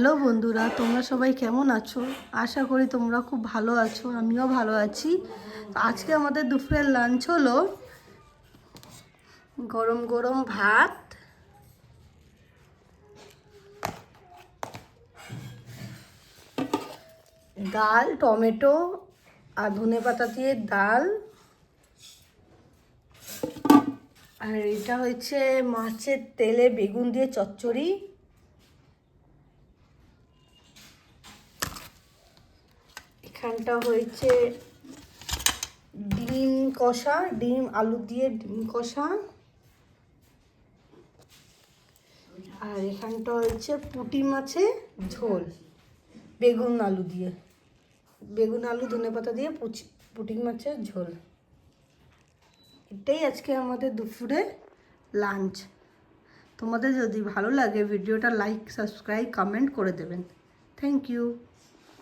Hello বন্ধুরা, তোমরা সবাই কেমন আছো? আশা করি তোমরা খুব ভালো আছো, আমিও ভালো আছি। আজকে আমাদের দুপুরের লাঞ্চ হলো গরম গরম ভাত, ডাল, টমেটো আর ধনেপাতা দিয়ে ডাল, আর এটা হচ্ছে মাছের তেলে বেগুন দিয়ে চচ্চড়ি, এখানটা হয়েছে ডিম কষা, ডিম আলু দিয়ে ডিম কষা, আর এখানটা হচ্ছে পুঁটি মাছের ঝোল বেগুন আলু দিয়ে, বেগুন আলু ধনেপাতা দিয়ে পুঁটি মাছের ঝোল। এটাই আজকে আমাদের দুপুরে লাঞ্চ। তোমাদের যদি ভালো লাগে ভিডিওটা লাইক, সাবস্ক্রাইব, কমেন্ট করে দেবেন। Thank you.